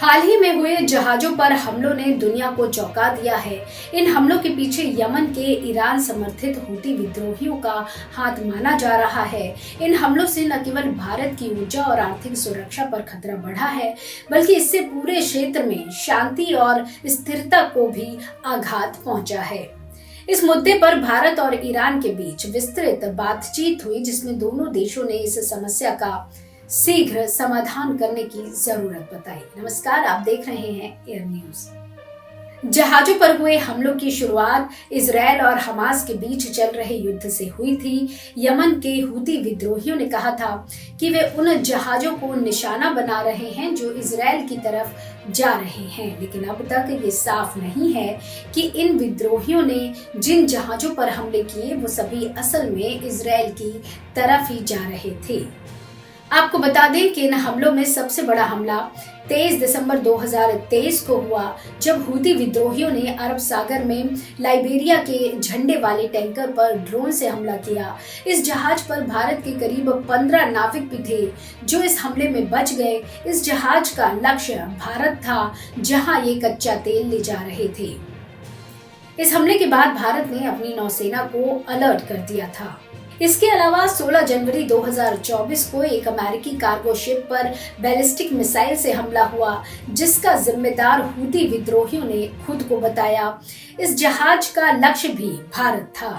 हाल ही में हुए जहाजों पर हमलों ने दुनिया को चौंका दिया है। इन हमलों के पीछे यमन के ईरान समर्थित हूती विद्रोहियों का हाथ माना जा रहा है। इन हमलों से न केवल भारत की ऊर्जा और आर्थिक सुरक्षा पर खतरा बढ़ा है, बल्कि इससे पूरे क्षेत्र में शांति और स्थिरता को भी आघात पहुंचा है। इस मुद्दे पर भारत और ईरान के बीच विस्तृत बातचीत हुई, जिसमें दोनों देशों ने इस समस्या का शीघ्र समाधान करने की जरूरत बताई। नमस्कार, आप देख रहे हैं एयर न्यूज। जहाजों पर हुए हमलों की शुरुआत इजरायल और हमास के बीच चल रहे युद्ध से हुई थी। यमन के हूती विद्रोहियों ने कहा था कि वे उन जहाजों को निशाना बना रहे हैं जो इजरायल की तरफ जा रहे हैं, लेकिन अब तक ये साफ नहीं है कि इन विद्रोहियों ने जिन जहाजों पर हमले किए वो सभी असल में इजरायल की तरफ ही जा रहे थे। आपको बता दें कि इन हमलों में सबसे बड़ा हमला 23 दिसंबर 2023 को हुआ, जब हूती विद्रोहियों ने अरब सागर में लाइबेरिया के झंडे वाले टैंकर पर ड्रोन से हमला किया। इस जहाज पर भारत के करीब 15 नाविक भी थे जो इस हमले में बच गए। इस जहाज का लक्ष्य भारत था, जहां ये कच्चा तेल ले जा रहे थे। इस हमले के बाद भारत ने अपनी नौसेना को अलर्ट कर दिया था। इसके अलावा 16 जनवरी 2024 को एक अमेरिकी कार्गो शिप पर बैलिस्टिक मिसाइल से हमला हुआ, जिसका जिम्मेदार हूती विद्रोहियों ने खुद को बताया। इस जहाज का लक्ष्य भी भारत था,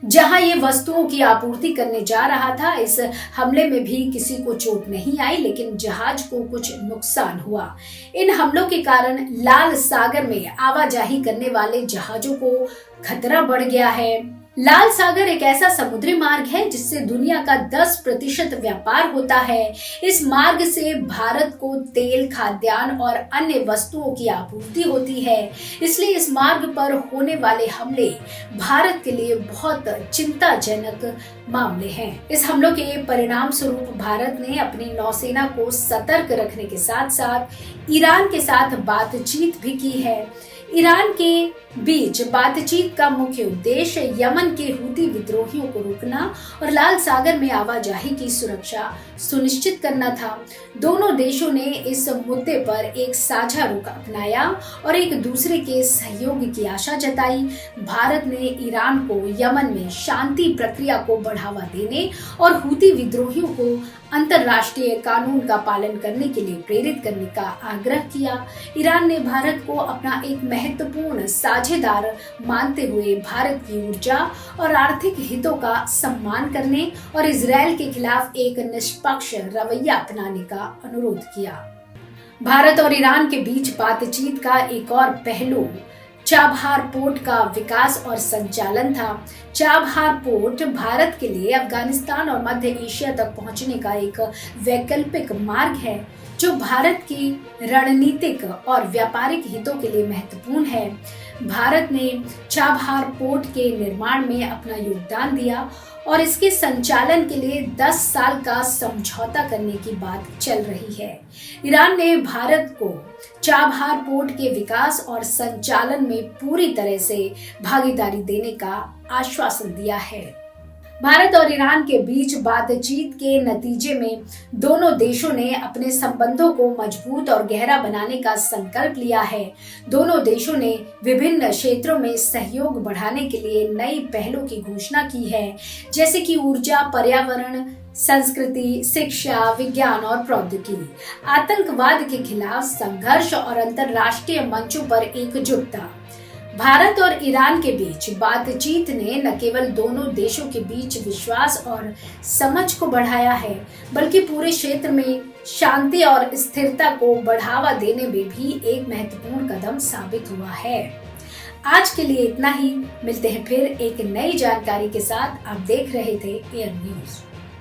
जहां ये वस्तुओं की आपूर्ति करने जा रहा था। इस हमले में भी किसी को चोट नहीं आई, लेकिन जहाज को कुछ नुकसान हुआ। इन हमलों के कारण लाल सागर में आवाजाही करने वाले जहाजों को खतरा बढ़ गया है। लाल सागर एक ऐसा समुद्री मार्ग है जिससे दुनिया का 10% व्यापार होता है। इस मार्ग से भारत को तेल, खाद्यान्न और अन्य वस्तुओं की आपूर्ति होती है। इसलिए इस मार्ग पर होने वाले हमले भारत के लिए बहुत चिंताजनक मामले हैं। इस हमलों के परिणाम स्वरूप भारत ने अपनी नौसेना को सतर्क रखने के साथ साथ ईरान के साथ बातचीत भी की है। ईरान के बीच बातचीत का मुख्य उद्देश्य यमन के हूती विद्रोहियों को रोकना और लाल सागर में आवाजाही की सुरक्षा सुनिश्चित करना था। दोनों देशों ने इस मुद्दे पर एक साझा रुख अपनाया और एक दूसरे के सहयोग की आशा जताई। भारत ने ईरान को यमन में शांति प्रक्रिया को बढ़ावा देने और हूती विद्रोहियों को अंतर्राष्ट्रीय कानून का पालन करने के लिए प्रेरित करने का आग्रह किया। ईरान ने भारत को अपना एक महत्वपूर्ण साझेदार मानते हुए भारत की ऊर्जा और आर्थिक हितों का सम्मान करने और इजरायल के खिलाफ एक निष्पक्ष रवैया अपनाने का अनुरोध किया। भारत और ईरान के बीच बातचीत का एक और पहलू चाबहार पोर्ट का विकास और संचालन था। चाबहार पोर्ट भारत के लिए अफगानिस्तान और मध्य एशिया तक पहुंचने का एक वैकल्पिक मार्ग है, जो भारत की रणनीतिक और व्यापारिक हितों के लिए महत्वपूर्ण है। भारत ने चाबहार पोर्ट के निर्माण में अपना योगदान दिया और इसके संचालन के लिए 10 साल का समझौता करने की बात चल रही है। ईरान ने भारत को चाबहार पोर्ट के विकास और संचालन में पूरी तरह से भागीदारी देने का आश्वासन दिया है। भारत और ईरान के बीच बातचीत के नतीजे में दोनों देशों ने अपने संबंधों को मजबूत और गहरा बनाने का संकल्प लिया है। दोनों देशों ने विभिन्न क्षेत्रों में सहयोग बढ़ाने के लिए नई पहलों की घोषणा की है, जैसे कि ऊर्जा, पर्यावरण, संस्कृति, शिक्षा, विज्ञान और प्रौद्योगिकी, आतंकवाद के खिलाफ संघर्ष और अंतर्राष्ट्रीय मंचों पर एकजुटता। भारत और ईरान के बीच बातचीत ने न केवल दोनों देशों के बीच विश्वास और समझ को बढ़ाया है, बल्कि पूरे क्षेत्र में शांति और स्थिरता को बढ़ावा देने में भी एक महत्वपूर्ण कदम साबित हुआ है। आज के लिए इतना ही। मिलते हैं फिर एक नई जानकारी के साथ। आप देख रहे थे एयर न्यूज।